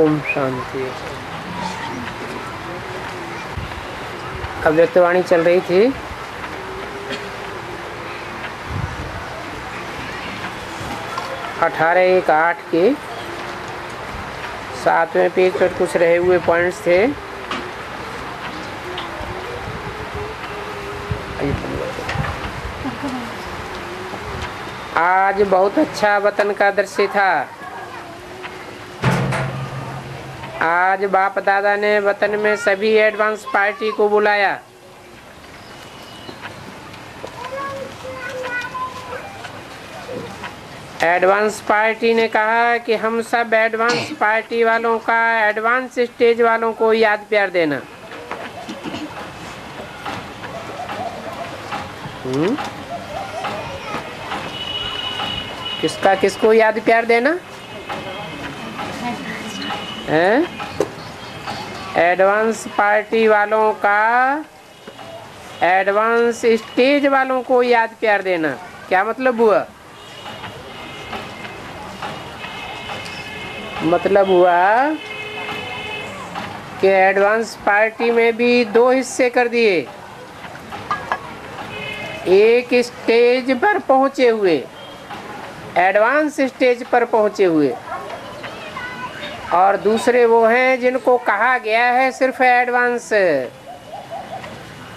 ओम शांति। अव्यक्तवाणी चल रही थी। अठारह एक आठ के 7वें पेज पर कुछ रहे हुए पॉइंट्स थे। आज बहुत अच्छा वतन का दृश्य था। आज बाप दादा ने वतन में सभी एडवांस पार्टी को बुलाया। एडवांस पार्टी ने कहा कि हम सब एडवांस पार्टी वालों का एडवांस स्टेज वालों को याद प्यार देना। किसका किसको याद प्यार देना है? एडवांस पार्टी वालों का एडवांस स्टेज वालों को याद प्यार देना। क्या मतलब हुआ? मतलब हुआ कि एडवांस पार्टी में भी दो हिस्से कर दिए। एक स्टेज पर पहुंचे हुए, एडवांस स्टेज पर पहुंचे हुए, और दूसरे वो हैं जिनको कहा गया है सिर्फ एडवांस,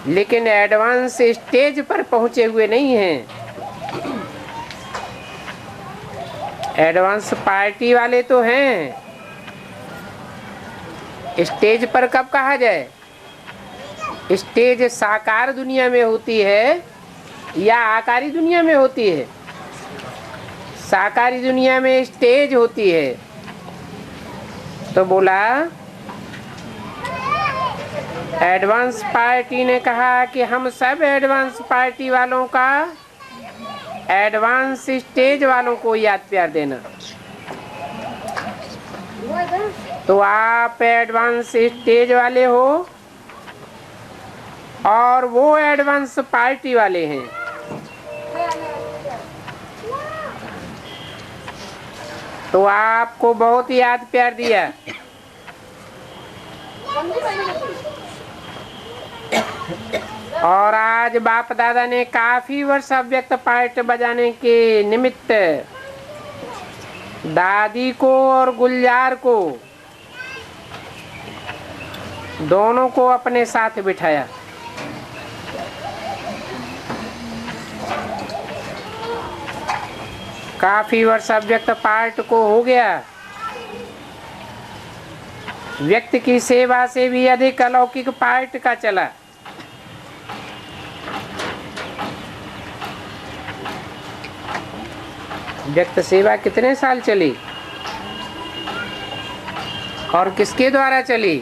लेकिन एडवांस स्टेज पर पहुंचे हुए नहीं हैं। एडवांस पार्टी वाले तो हैं, स्टेज पर कब कहा जाए? स्टेज साकार दुनिया में होती है या आकारी दुनिया में होती है? साकारी दुनिया में स्टेज होती है। तो बोला एडवांस पार्टी ने कहा कि हम सब एडवांस पार्टी वालों का एडवांस स्टेज वालों को याद प्यार देना। तो आप एडवांस स्टेज वाले हो और वो एडवांस पार्टी वाले हैं। तो आपको बहुत याद प्यार दिया। और आज बाप दादा ने काफी वर्ष अव्यक्त पार्ट बजाने के निमित्त दादी को और गुलजार को दोनों को अपने साथ बिठाया। काफी वर्ष अव्यक्त पार्ट को हो गया। व्यक्ति की सेवा से भी अधिक अलौकिक पार्ट का चला। व्यक्त सेवा कितने साल चली और किसके द्वारा चली?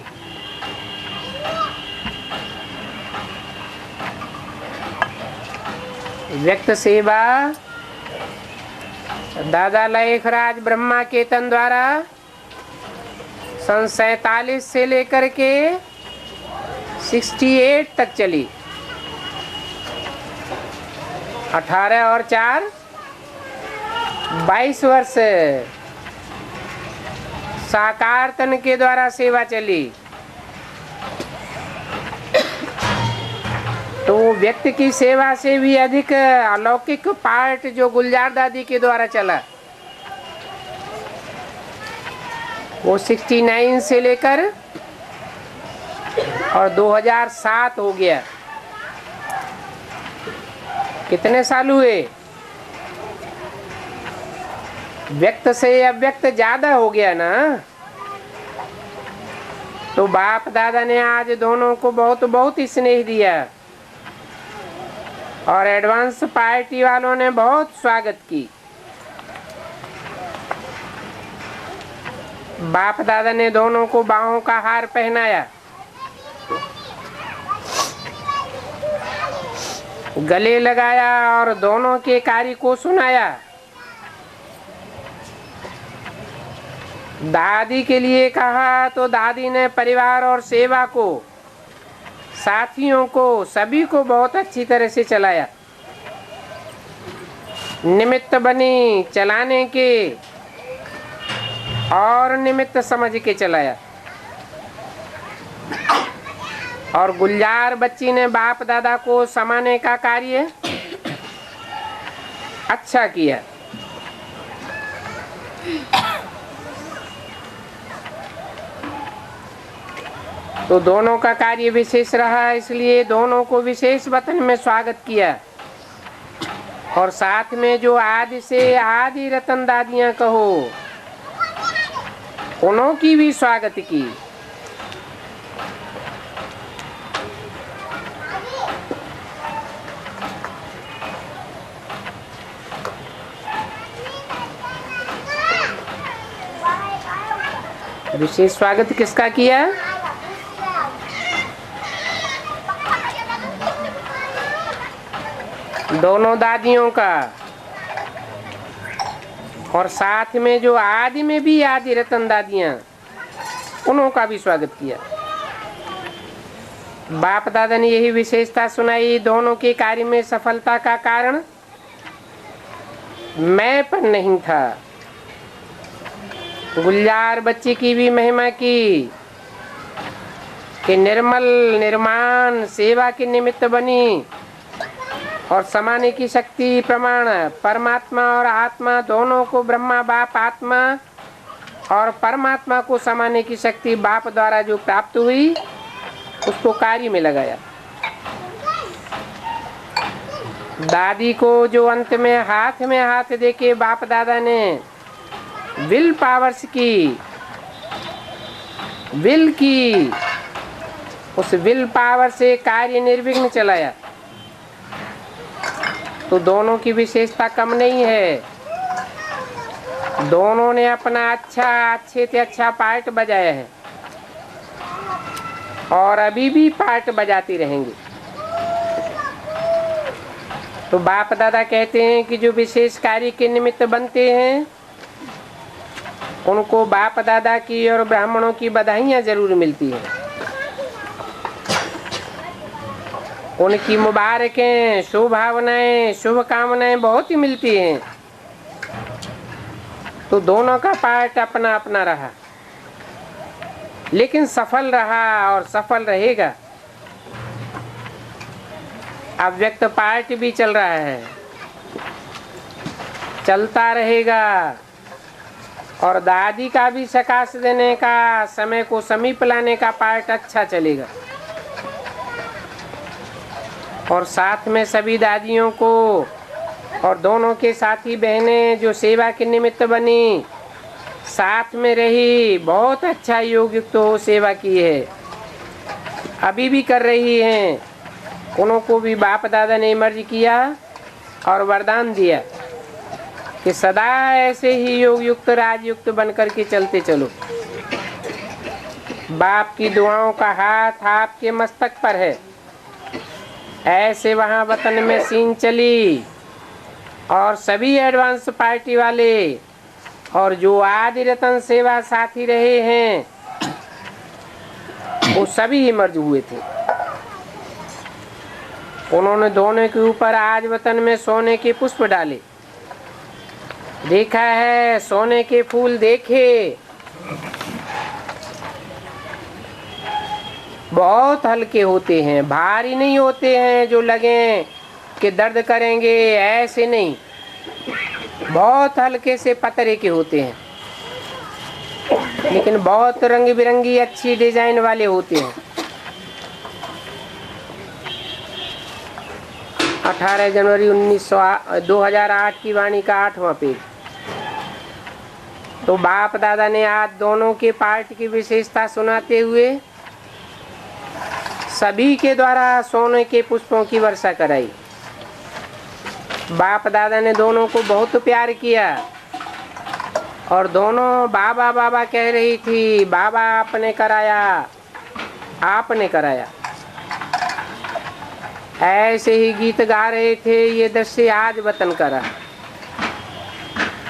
व्यक्त सेवा दादा लेखराज ब्रह्मा केतन द्वारा सन 47 से लेकर के 68 तक चली। 18 और 4 22 वर्ष साकार तन के द्वारा सेवा चली। तो व्यक्ति की सेवा से भी अधिक अलौकिक पार्ट जो गुलजार दादी के द्वारा चला, वो 69 से लेकर और 2007 हो गया। कितने साल हुए? व्यक्त से अव्यक्त ज्यादा हो गया ना। तो बाप दादा ने आज दोनों को बहुत बहुत ही स्नेह दिया और एडवांस पार्टी वालों ने बहुत स्वागत की। बाप दादा ने दोनों को बाहों का हार पहनाया, गले लगाया और दोनों के कार्य को सुनाया। दादी के लिए कहा तो दादी ने परिवार और सेवा को, साथियों को, सभी को बहुत अच्छी तरह से चलाया। निमित्त बनी चलाने के और निमित्त समझ के चलाया। और गुलजार बच्ची ने बाप दादा को समाने का कार्य अच्छा किया। तो दोनों का कार्य विशेष रहा, इसलिए दोनों को विशेष वतन में स्वागत किया। और साथ में जो आदि से आदि रतन दादियां कहो, उन्हों की भी स्वागत की। विशेष स्वागत किसका किया? दोनों दादियों का। और साथ में जो आदि में भी आदि रतन दादियां, उन्हों का भी स्वागत किया। बाप दादा ने यही विशेषता सुनाई। दोनों के कार्य में सफलता का कारण मैं पर नहीं था। गुलजार बच्ची की भी महिमा की कि निर्मल निर्माण सेवा के निमित्त बनी। और समाने की शक्ति प्रमाण परमात्मा और आत्मा दोनों को, ब्रह्मा बाप आत्मा और परमात्मा को समाने की शक्ति बाप द्वारा जो प्राप्त हुई, उसको कार्य में लगाया। दादी को जो अंत में हाथ देके बाप दादा ने विल पावर्स की, विल की, उस विल पावर से कार्य निर्विघ्न चलाया। तो दोनों की विशेषता कम नहीं है। दोनों ने अपना अच्छे से अच्छा पार्ट बजाया है और अभी भी पार्ट बजाती रहेंगे। तो बाप दादा कहते हैं कि जो विशेष कार्य के निमित्त बनते हैं, उनको बाप दादा की और ब्राह्मणों की बधाइयाँ जरूर मिलती हैं। उनकी मुबारकें, शुभ भावनाएं, शुभकामनाएं बहुत ही मिलती हैं। तो दोनों का पार्ट अपना अपना रहा, लेकिन सफल रहा और सफल रहेगा। अव्यक्त पार्ट भी चल रहा है, चलता रहेगा। और दादी का भी सकाश देने का, समय को समीप लाने का पार्ट अच्छा चलेगा। और साथ में सभी दादियों को और दोनों के साथी बहनें जो सेवा के निमित्त बनी, साथ में रही, बहुत अच्छा योग युक्त हो सेवा की है, अभी भी कर रही हैं। उन्हों को भी बाप दादा ने मर्ज किया और वरदान दिया कि सदा ऐसे ही योग युक्त राजयुक्त बनकर के चलते चलो। बाप की दुआओं का हाथ आपके मस्तक पर है। ऐसे वहाँ वतन में सीन चली और सभी एडवांस पार्टी वाले और जो आदि रतन सेवा साथी रहे हैं, वो सभी ही मर्ज हुए थे। उन्होंने दोनों के ऊपर आज वतन में सोने के पुष्प डाले। देखा है सोने के फूल देखे, बहुत हल्के होते हैं, भारी नहीं होते हैं जो लगे कि दर्द करेंगे, ऐसे नहीं, बहुत हल्के से पतरे के होते हैं, लेकिन बहुत रंग बिरंगी अच्छी डिजाइन वाले होते हैं। 18 जनवरी 2008 की वाणी का 8वां पेज। तो बाप दादा ने आज दोनों के पार्ट की विशेषता सुनाते हुए सभी के द्वारा सोने के पुष्पों की वर्षा कराई। बाप दादा ने दोनों को बहुत प्यार किया और दोनों बाबा बाबा कह रही थी, बाबा आपने कराया, आपने कराया। ऐसे ही गीत गा रहे थे। ये दृश्य आज वतन करा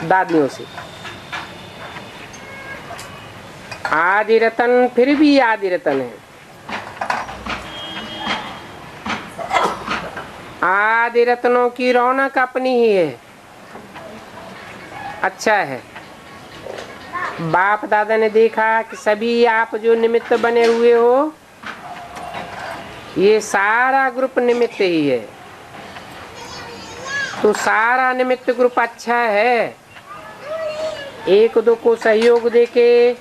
दादियों से। आदि रतन फिर भी आदि रतन है। आदि रत्नों की रौनक अपनी ही है, अच्छा है। बाप दादा ने देखा कि सभी आप जो निमित्त बने हुए हो, ये सारा ग्रुप निमित्त ही है, तो सारा निमित्त ग्रुप अच्छा है। एक दो को सहयोग देके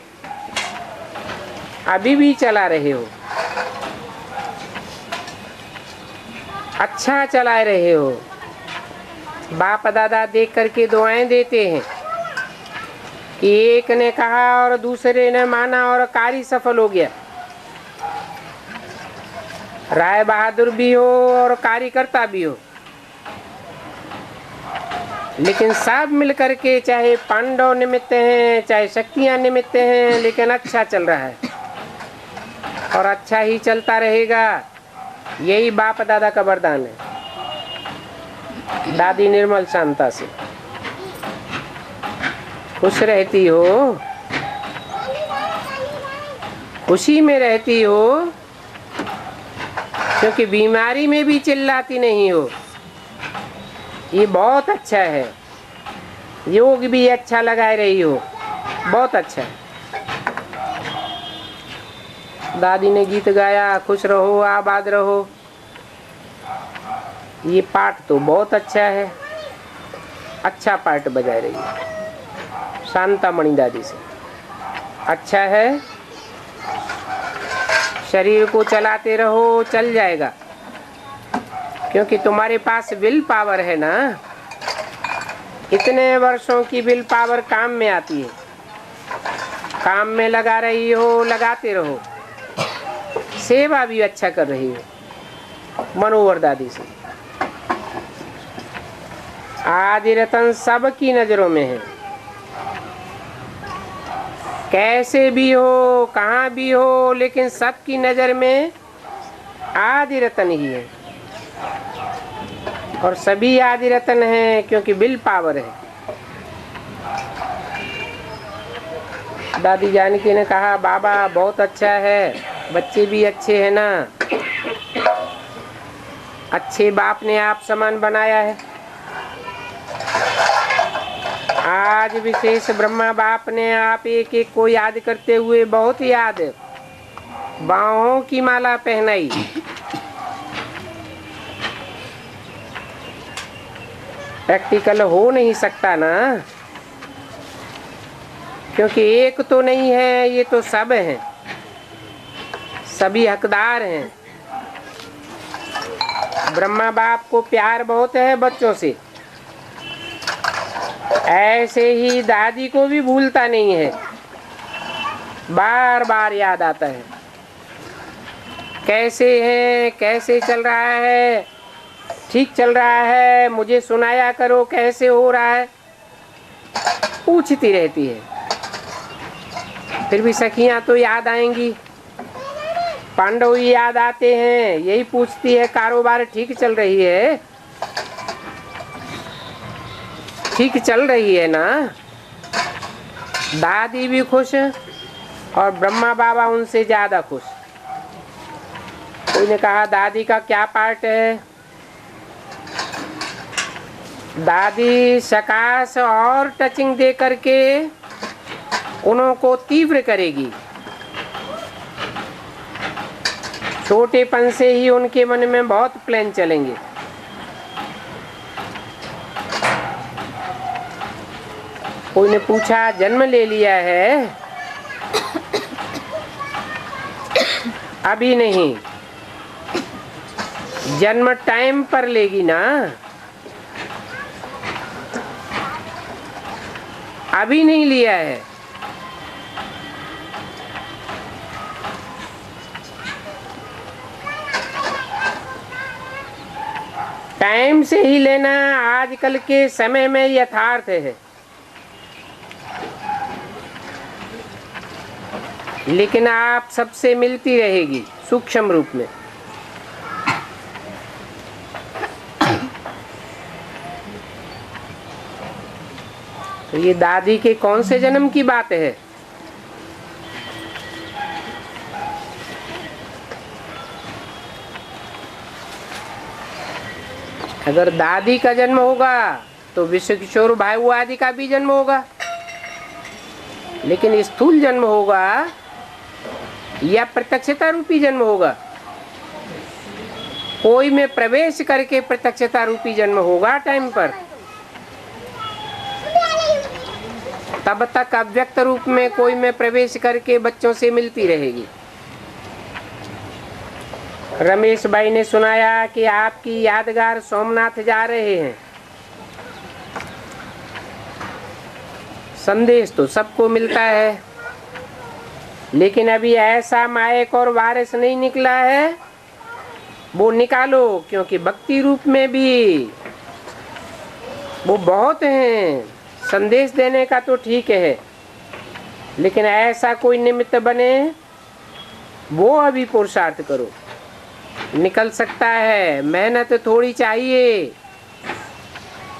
अभी भी चला रहे हो, अच्छा चला रहे हो। बाप दादा देख करके दुआएं देते हैं कि एक ने कहा और दूसरे ने माना और कार्य सफल हो गया। राय बहादुर भी हो और कार्यकर्ता भी हो, लेकिन सब मिलकर के, चाहे पांडव निमित्त हैं चाहे शक्तियां निमित्त हैं, लेकिन अच्छा चल रहा है और अच्छा ही चलता रहेगा। यही बाप दादा का वरदान है। दादी निर्मल शांता से खुश रहती हो, खुशी में रहती हो, क्योंकि बीमारी में भी चिल्लाती नहीं हो। ये बहुत अच्छा है। योग भी अच्छा लगा रही हो, बहुत अच्छा है। दादी ने गीत गाया, खुश रहो आबाद रहो, ये पाठ तो बहुत अच्छा है, अच्छा पाठ बजा रही है शांता मणि दादी से, अच्छा है। शरीर को चलाते रहो, चल जाएगा, क्योंकि तुम्हारे पास विल पावर है ना। इतने वर्षों की विल पावर काम में आती है, काम में लगा रही हो, लगाते रहो। सेवा भी अच्छा कर रही हो मनोवर दादी से। आदि रतन सबकी नजरों में है, कैसे भी हो कहाँ भी हो, लेकिन सबकी नजर में आदि रतन ही है। और सभी आदि रतन हैं क्योंकि विल पावर है। दादी जानकी ने कहा, बाबा बहुत अच्छा है, बच्चे भी अच्छे हैं ना, अच्छे बाप ने आप समान बनाया है। आज विशेष ब्रह्मा बाप ने आप एक एक को याद करते हुए बहुत याद बाहों की माला पहनाई। प्रैक्टिकल हो नहीं सकता ना, क्योंकि एक तो नहीं है, ये तो सब हैं, सभी हकदार हैं। ब्रह्मा बाप को प्यार बहुत है बच्चों से, ऐसे ही दादी को भी भूलता नहीं है, बार बार याद आता है। कैसे हैं, कैसे चल रहा है, ठीक चल रहा है, मुझे सुनाया करो कैसे हो रहा है, पूछती रहती है। फिर भी सखियां तो याद आएंगी, पांडव ही याद आते हैं, यही पूछती है कारोबार ठीक चल रही है, ठीक चल रही है ना। दादी भी खुश और ब्रह्मा बाबा उनसे ज्यादा खुश। कोई ने कहा, दादी का क्या पार्ट है? दादी सकाश और टचिंग दे करके उनको तीव्र करेगी। छोटेपन से ही उनके मन में बहुत प्लान चलेंगे। कोई ने पूछा, जन्म ले लिया है? अभी नहीं, जन्म टाइम पर लेगी ना, अभी नहीं लिया है। टाइम से ही लेना आजकल के समय में यथार्थ है, लेकिन आप सबसे मिलती रहेगी सूक्ष्म रूप में। तो ये दादी के कौन से जन्म की बात है? अगर दादी का जन्म होगा तो विश्व किशोर भाई आदि का भी जन्म होगा। लेकिन स्थूल जन्म होगा या प्रत्यक्षता रूपी जन्म होगा? कोई में प्रवेश करके प्रत्यक्षता रूपी जन्म होगा टाइम पर, तब तक अव्यक्त रूप में कोई में प्रवेश करके बच्चों से मिलती रहेगी। रमेश भाई ने सुनाया कि आपकी यादगार सोमनाथ जा रहे हैं। संदेश तो सबको मिलता है, लेकिन अभी ऐसा मायक और वारिस नहीं निकला है, वो निकालो, क्योंकि भक्ति रूप में भी वो बहुत हैं। संदेश देने का तो ठीक है, लेकिन ऐसा कोई निमित्त बने, वो अभी पुरुषार्थ करो। निकल सकता है, मेहनत थोड़ी चाहिए,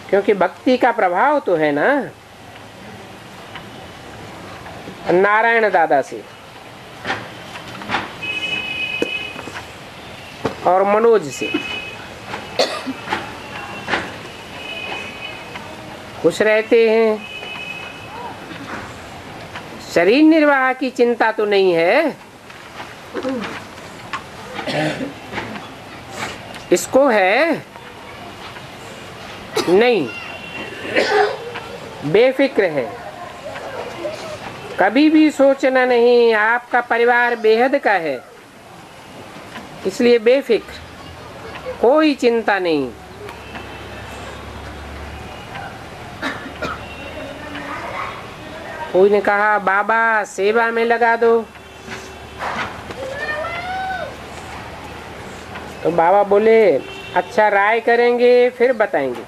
क्योंकि भक्ति का प्रभाव तो है ना। नारायण दादा से और मनोज से खुश रहते हैं। शरीर निर्वाह की चिंता तो नहीं है, इसको है नहीं, बेफिक्र है। कभी भी सोचना नहीं, आपका परिवार बेहद का है, इसलिए बेफिक्र, कोई चिंता नहीं। कोई ने कहा बाबा सेवा में लगा दो, तो बाबा बोले अच्छा राय करेंगे फिर बताएंगे।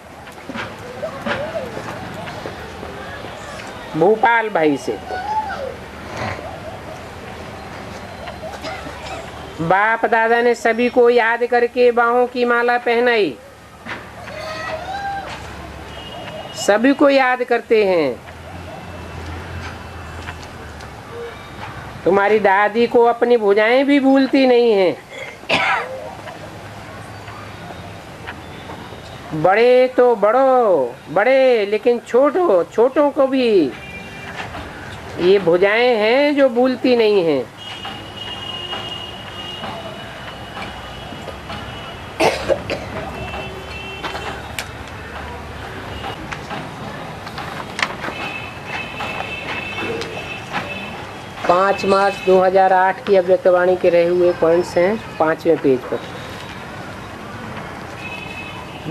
भूपाल भाई से बाप दादा ने सभी को याद करके बाहों की माला पहनाई। सभी को याद करते हैं। तुम्हारी दादी को अपनी भुजाएं भी भूलती नहीं हैं। बड़े तो बड़े, लेकिन छोटों को भी ये भुजाएं हैं जो भूलती नहीं हैं। पाँच मार्च 2008 की अव्यक्तवाणी के रहे हुए पॉइंट्स हैं 5वें पेज पर।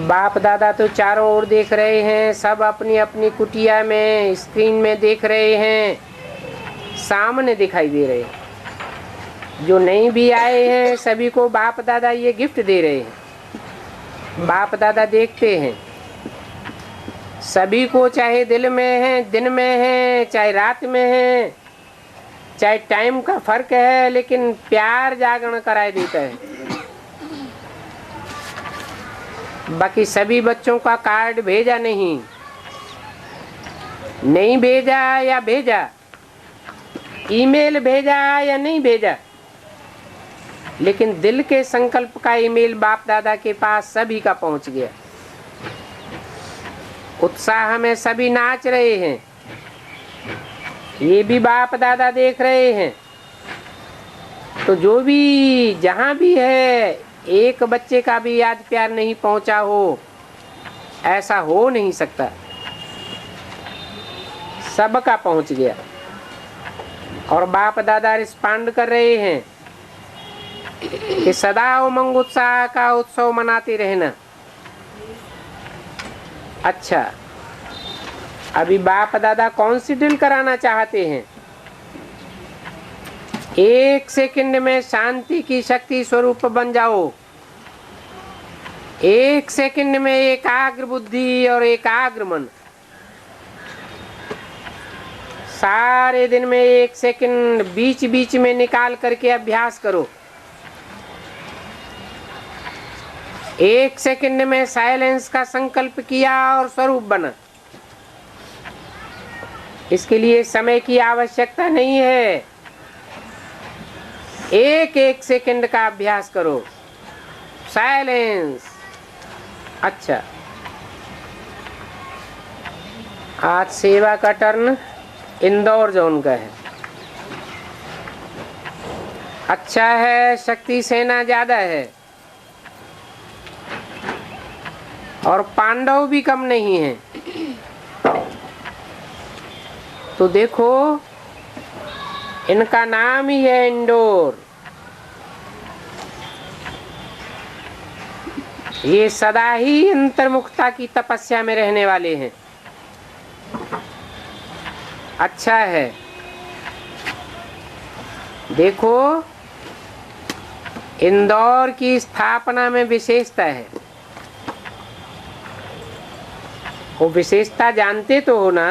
बाप दादा तो चारों ओर देख रहे हैं, सब अपनी अपनी कुटिया में स्क्रीन में देख रहे हैं, सामने दिखाई दे रहे हैं। जो नहीं भी आए हैं सभी को बाप दादा ये गिफ्ट दे रहे हैं। बाप दादा देखते हैं सभी को, चाहे दिन में है, चाहे रात में है, चाहे टाइम का फर्क है, लेकिन प्यार जागरण कराए देता है। बाकी सभी बच्चों का कार्ड भेजा नहीं भेजा या भेजा, ईमेल भेजा या नहीं भेजा, लेकिन दिल के संकल्प का ईमेल बाप दादा के पास सभी का पहुंच गया। उत्साह में सभी नाच रहे हैं, ये भी बाप दादा देख रहे हैं। तो जो भी जहां भी है, एक बच्चे का भी याद प्यार नहीं पहुंचा हो, ऐसा हो नहीं सकता। सबका पहुंच गया और बाप दादा रिस्पॉन्ड कर रहे हैं कि सदा उमंग उत्साह का उत्सव मनाते रहना। अच्छा, अभी बाप दादा कौन सी डील कराना चाहते हैं? 1 सेकंड में शांति की शक्ति स्वरूप बन जाओ। 1 सेकंड में एकाग्र बुद्धि और एकाग्र मन। सारे दिन में 1 सेकंड बीच बीच में निकाल करके अभ्यास करो। 1 सेकंड में साइलेंस का संकल्प किया और स्वरूप बना। इसके लिए समय की आवश्यकता नहीं है। 1 सेकंड का अभ्यास करो, साइलेंस। अच्छा, आज सेवा का टर्न इंदौर जोन का है। अच्छा है, शक्ति सेना ज्यादा है और पांडव भी कम नहीं है। तो देखो इनका नाम ही है इंदौर। ये सदा ही अंतर्मुखता की तपस्या में रहने वाले हैं। अच्छा है, देखो इंदौर की स्थापना में विशेषता है। वो विशेषता जानते तो हो ना?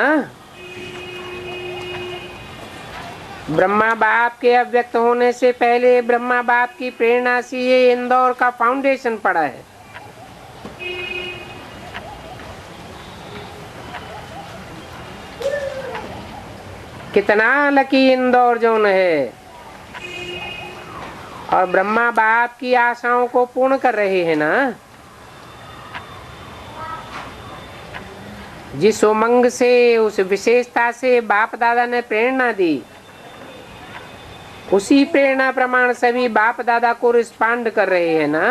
ब्रह्मा बाप के अव्यक्त होने से पहले ब्रह्मा बाप की प्रेरणा से ये इंदौर का फाउंडेशन पड़ा है। कितना लकी इंदौर जोन है और ब्रह्मा बाप की आशाओं को पूर्ण कर रहे हैं ना। जिस उमंग से, उस विशेषता से बाप दादा ने प्रेरणा दी, उसी प्रेरणा प्रमाण सभी बाप दादा को रिस्पॉन्ड कर रहे हैं ना।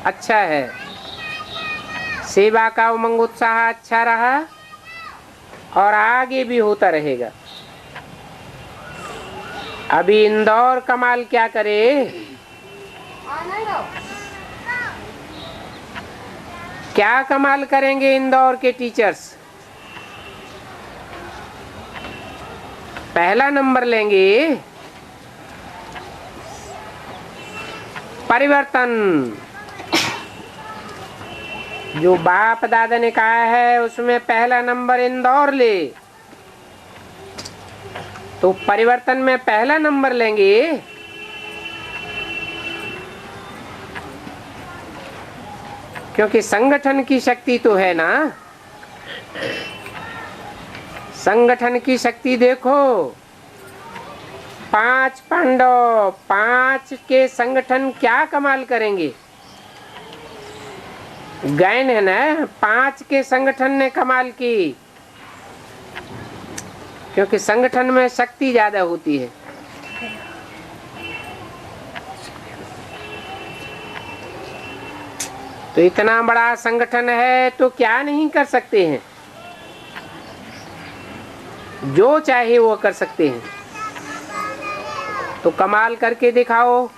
अच्छा है, सेवा का उमंग उत्साह अच्छा रहा और आगे भी होता रहेगा। अभी इंदौर कमाल क्या करे? क्या कमाल करेंगे इंदौर के टीचर्स? पहला नंबर लेंगे। परिवर्तन जो बाप दादा ने कहा है उसमें पहला नंबर इंदौर ले, तो परिवर्तन में पहला नंबर लेंगे। क्योंकि संगठन की शक्ति तो है ना। संगठन की शक्ति देखो, 5 पांडव, 5 के संगठन क्या कमाल करेंगे। गैन है ना, 5 के संगठन ने कमाल की, क्योंकि संगठन में शक्ति ज्यादा होती है। तो इतना बड़ा संगठन है तो क्या नहीं कर सकते हैं, जो चाहे वो कर सकते हैं। तो कमाल करके दिखाओ,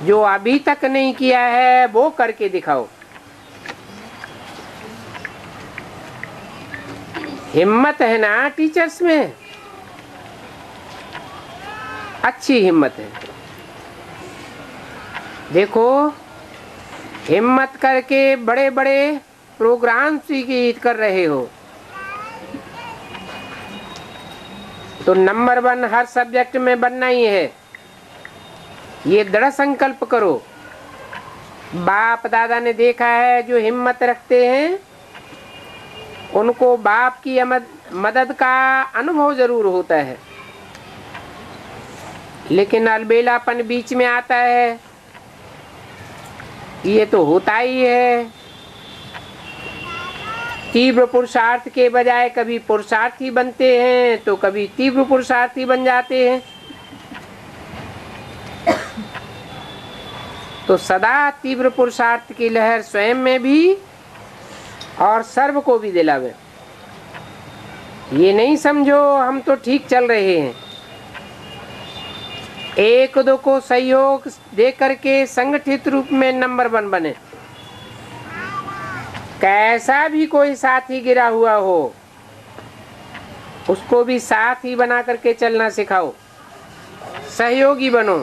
जो अभी तक नहीं किया है वो करके दिखाओ। हिम्मत है ना टीचर्स में, अच्छी हिम्मत है। देखो हिम्मत करके बड़े बड़े प्रोग्राम स्वीकृत कर रहे हो, तो नंबर 1 हर सब्जेक्ट में बनना ही है। ये दृढ़ संकल्प करो। बाप दादा ने देखा है जो हिम्मत रखते हैं उनको बाप की मदद का अनुभव जरूर होता है, लेकिन अलबेलापन बीच में आता है। ये तो होता ही है। तीव्र पुरुषार्थ के बजाय कभी पुरुषार्थी बनते हैं तो कभी तीव्र पुरुषार्थी बन जाते हैं। तो सदा तीव्र पुरुषार्थ की लहर स्वयं में भी और सर्व को भी दिलावे। ये नहीं समझो हम तो ठीक चल रहे हैं। एक दो को सहयोग दे करके संगठित रूप में नंबर 1 बने। कैसा भी कोई साथी गिरा हुआ हो उसको भी साथ ही बना करके चलना सिखाओ, सहयोगी बनो।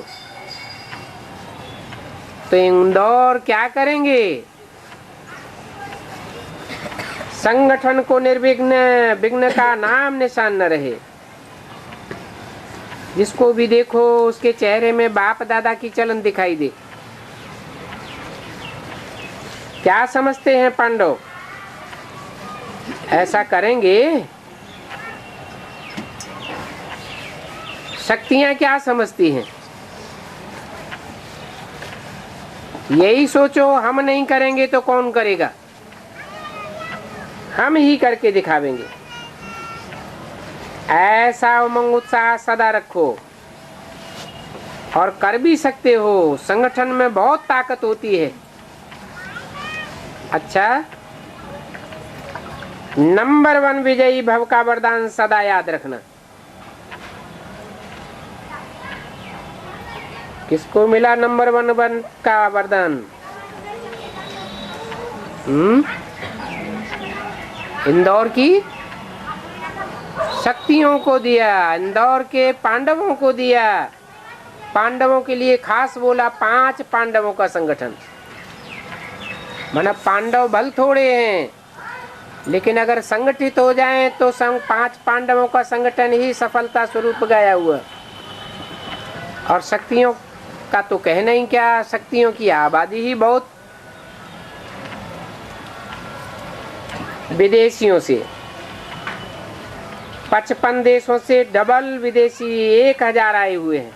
तो इंदौर क्या करेंगे? संगठन को विघ्न का नाम निशान न रहे। जिसको भी देखो उसके चेहरे में बाप दादा की चलन दिखाई दे। क्या समझते हैं पांडव? ऐसा करेंगे? शक्तियां क्या समझती हैं? यही सोचो, हम नहीं करेंगे तो कौन करेगा? हम ही करके दिखावेंगे। ऐसा उमंग उत्साह सदा रखो और कर भी सकते हो। संगठन में बहुत ताकत होती है। अच्छा, नंबर 1 विजयी भव का वरदान सदा याद रखना। किसको मिला नंबर 1 का वरदान? इंदौर की शक्तियों को दिया, इंदौर के पांडवों को दिया। पांडवों के लिए खास बोला, 5 पांडवों का संगठन। माना पांडव भल थोड़े हैं, लेकिन अगर संगठित हो जाएं तो 5 पांडवों का संगठन ही सफलता स्वरूप गया हुआ। और शक्तियों का तो कहना ही क्या, शक्तियों की आबादी ही बहुत। विदेशियों से 55 देशों से डबल विदेशी 1000 आए हुए हैं।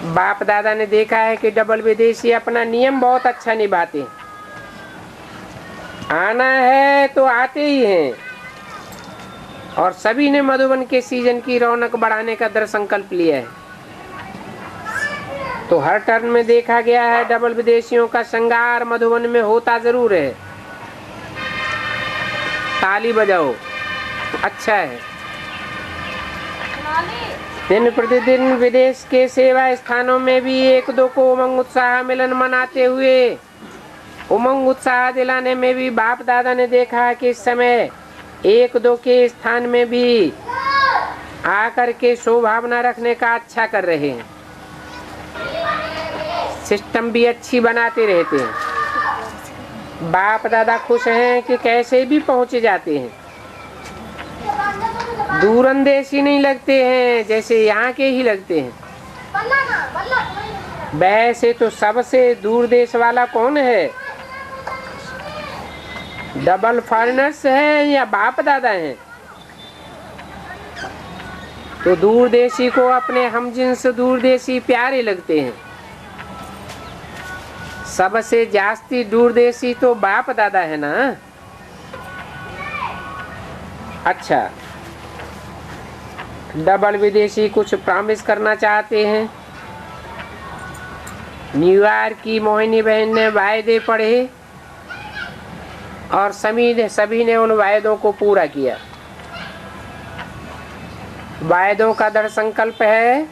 बाप दादा ने देखा है कि डबल विदेशी अपना नियम बहुत अच्छा निभाते हैं। आना है तो आते ही हैं। और सभी ने मधुबन के सीजन की रौनक बढ़ाने का दृढ़ संकल्प लिया है। तो हर टर्न में देखा गया है डबल विदेशियों का श्रृंगार मधुबन में होता जरूर है। ताली बजाओ, अच्छा है। दिन प्रतिदिन विदेश के सेवा स्थानों में भी 1-2 को उमंग उत्साह मिलन मनाते हुए उमंग उत्साह दिलाने में भी बाप दादा ने देखा कि इस समय 1-2 के स्थान में भी आकर के शोभावना रखने का अच्छा कर रहे हैं। सिस्टम भी अच्छी बनाते रहते हैं। बाप दादा खुश हैं कि कैसे भी पहुंचे जाते हैं। दूरंदेशी नहीं लगते हैं, जैसे यहाँ के ही लगते हैं। वैसे तो सबसे दूर देश वाला कौन है? डबल फॉरेनर्स हैं या बाप दादा हैं? तो दूरदेशी को अपने हमजिन्स दूरदेशी प्यारे लगते हैं। सबसे जास्ती दूरदेशी तो बाप दादा है ना। अच्छा, डबल विदेशी कुछ प्रॉमिस करना चाहते हैं। न्यूयॉर्क की मोहिनी बहन ने वायदे पढ़े और सभी ने उन वायदों को पूरा किया। वायदों का दृढ़ संकल्प है,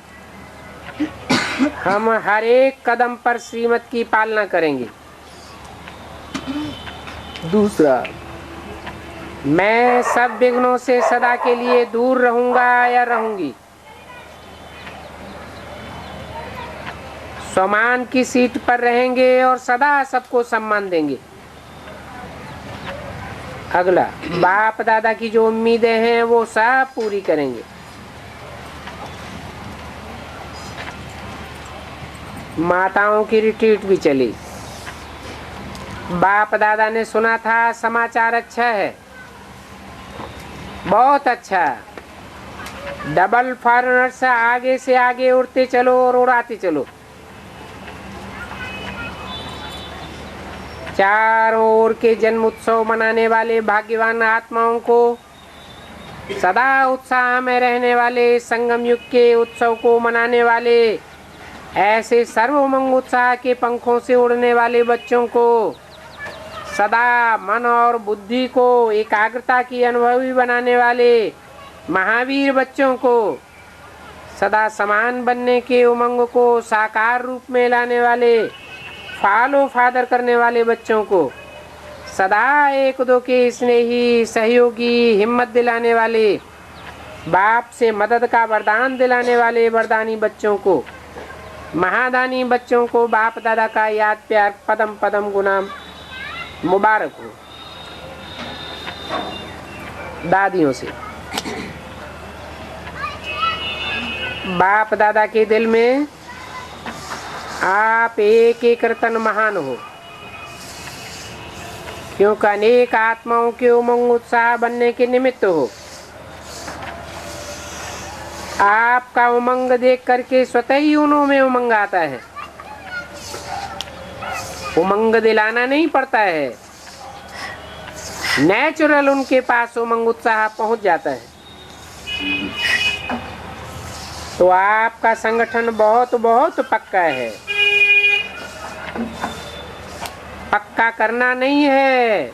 हम हर एक कदम पर श्रीमत की पालना करेंगे। दूसरा, मैं सब विघ्नों से सदा के लिए दूर रहूंगा या रहूंगी। सम्मान की सीट पर रहेंगे और सदा सबको सम्मान देंगे। अगला, बाप दादा की जो उम्मीदें हैं वो सब पूरी करेंगे। माताओं की रिट्रीट भी चली। बाप दादा ने सुना था समाचार अच्छा है, बहुत अच्छा। डबल फॉरेनर्स आगे से आगे उड़ते चलो और उड़ाते चलो। चारों ओर के जन्म उत्सव मनाने वाले भाग्यवान आत्माओं को, सदा उत्साह में रहने वाले संगम युग के उत्सव को मनाने वाले ऐसे सर्व उमंग उत्साह के पंखों से उड़ने वाले बच्चों को, सदा मन और बुद्धि को एकाग्रता की अनुभवी बनाने वाले महावीर बच्चों को, सदा समान बनने के उमंग को साकार रूप में लाने वाले फॉलो फादर करने वाले बच्चों को, सदा 1-2 के स्नेही सहयोगी हिम्मत दिलाने वाले, बाप से मदद का वरदान दिलाने वाले वरदानी बच्चों को, महादानी बच्चों को बाप दादा का याद प्यार पदम पदम गुनाम मुबारक हो। दादियों से बाप दादा के दिल में आप एक एक रतन महान हो, क्योंकि अनेक आत्माओं के उमंग उत्साह बनने के निमित्त हो। आपका उमंग देख करके स्वतः ही उन्हों में उमंग आता है। उमंग दिलाना नहीं पड़ता है, नेचुरल उनके पास उमंग उत्साह पहुंच जाता है। तो आपका संगठन बहुत बहुत पक्का है। पक्का करना नहीं है,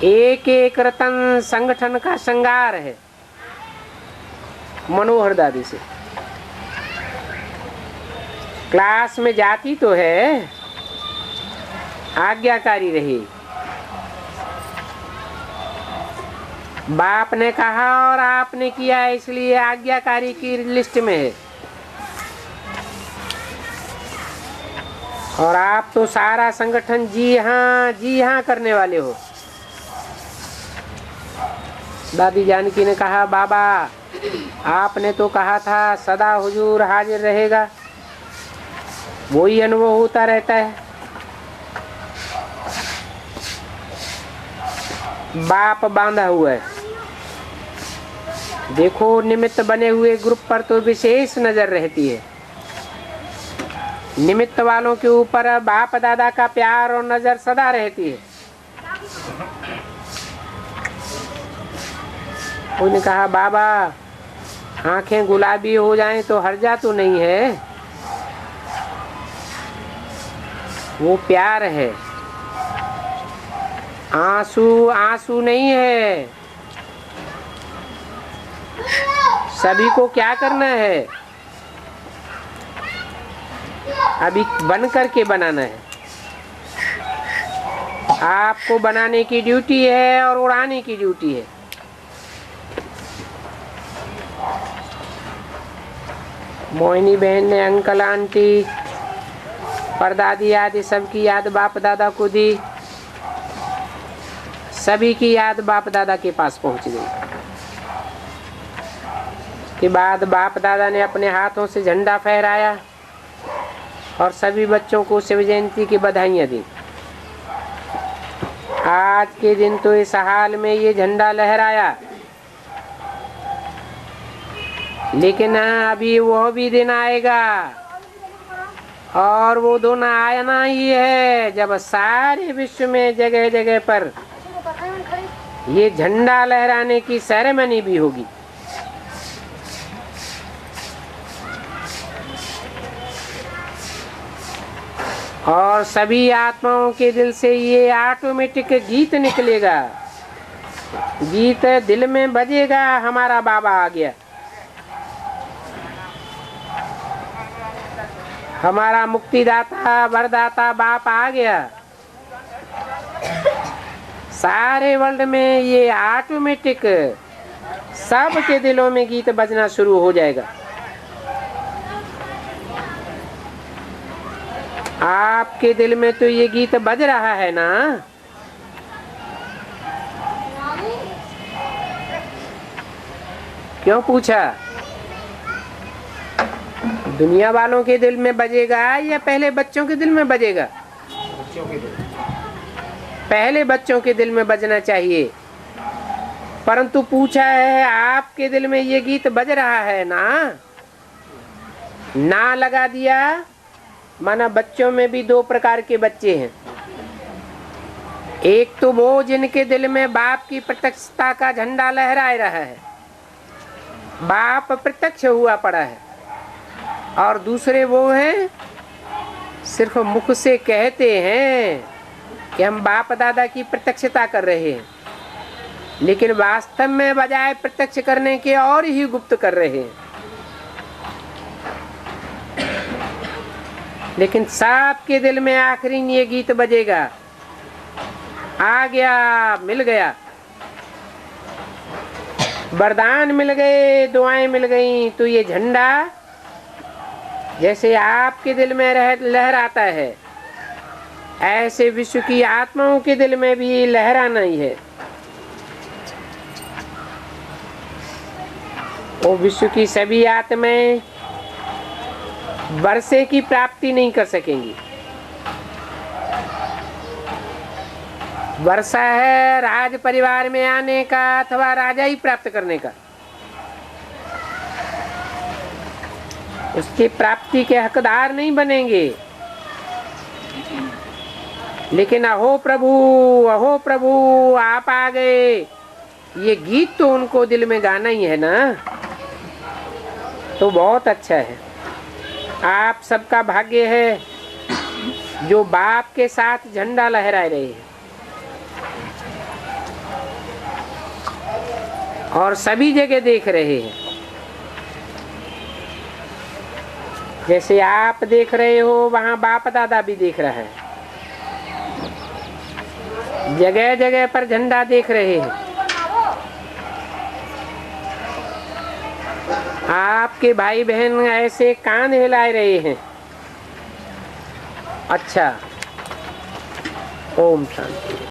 एक एक रतन संगठन का श्रृंगार है। मनोहर दादी से क्लास में जाती तो है, आज्ञाकारी रही। बाप ने कहा और आपने किया, इसलिए आज्ञाकारी की लिस्ट में है। और आप तो सारा संगठन जी हाँ करने वाले हो। दादी जानकी ने कहा, बाबा आपने तो कहा था सदा हुजूर हाजिर रहेगा, वही अनुभव होता रहता है। बाप बांधा हुआ है। देखो निमित्त बने हुए ग्रुप पर तो विशेष नजर रहती है। निमित्त वालों के ऊपर बाप दादा का प्यार और नजर सदा रहती है। उन्होंने कहा, बाबा आंखें गुलाबी हो जाएं तो हर्जा तो नहीं है, वो प्यार है, आंसू नहीं है। सभी को क्या करना है, अभी बन करके बनाना है। आपको बनाने की ड्यूटी है और उड़ाने की ड्यूटी है। मोहिनी बहन ने अंकल आंटी परदादी आदि सबकी याद बाप दादा को दी। सभी की याद बाप दादा के पास पहुंच गई। के बाद बाप दादा ने अपने हाथों से झंडा फहराया और सभी बच्चों को शिव जयंती की बधाइयाँ दी। आज के दिन तो इस हाल में ये झंडा लहराया, लेकिन अभी वह भी दिन आएगा और वो दिन आना ही है जब सारे विश्व में जगह जगह पर ये झंडा लहराने की सेरेमनी भी होगी। और सभी आत्माओं के दिल से ये ऑटोमेटिक गीत निकलेगा। गीत दिल में बजेगा, हमारा बाबा आ गया, हमारा मुक्तिदाता वरदाता बाप आ गया। सारे वर्ल्ड में ये ऑटोमेटिक सबके दिलों में गीत बजना शुरू हो जाएगा। आपके दिल में तो ये गीत बज रहा है ना। क्यों पूछा? दुनिया वालों के दिल में बजेगा या पहले बच्चों के दिल में बजेगा? पहले बच्चों के दिल में बजना चाहिए। परंतु पूछा है आपके दिल में ये गीत बज रहा है ना लगा दिया। माना बच्चों में भी दो प्रकार के बच्चे हैं। एक तो वो जिनके दिल में बाप की प्रत्यक्षता का झंडा लहराए रहा है, बाप प्रत्यक्ष हुआ पड़ा है। और दूसरे वो हैं सिर्फ मुख से कहते हैं कि हम बाप दादा की प्रत्यक्षता कर रहे हैं, लेकिन वास्तव में बजाय प्रत्यक्ष करने के और ही गुप्त कर रहे हैं। लेकिन सबके दिल में आखिरी ये गीत बजेगा, आ गया, मिल गया, वरदान मिल गए, दुआएं मिल गई। तो ये झंडा जैसे आपके दिल में लहराता है, ऐसे विश्व की आत्माओं के दिल में भी लहराना ही है। वो विश्व की सभी आत्माएं वर्षे की प्राप्ति नहीं कर सकेंगी। वर्षा है राज परिवार में आने का अथवा राजा ही प्राप्त करने का। उसकी प्राप्ति के हकदार नहीं बनेंगे। लेकिन अहो प्रभु आप आ गए, ये गीत तो उनको दिल में गाना ही है ना। तो बहुत अच्छा है, आप सबका भाग्य है जो बाप के साथ झंडा लहरा रहे हैं और सभी जगह देख रहे हैं। जैसे आप देख रहे हो वहां बाप दादा भी देख रहा है, जगह जगह पर झंडा देख रहे हैं। आपके भाई बहन ऐसे कान हिला रहे हैं। अच्छा, ओम शांति।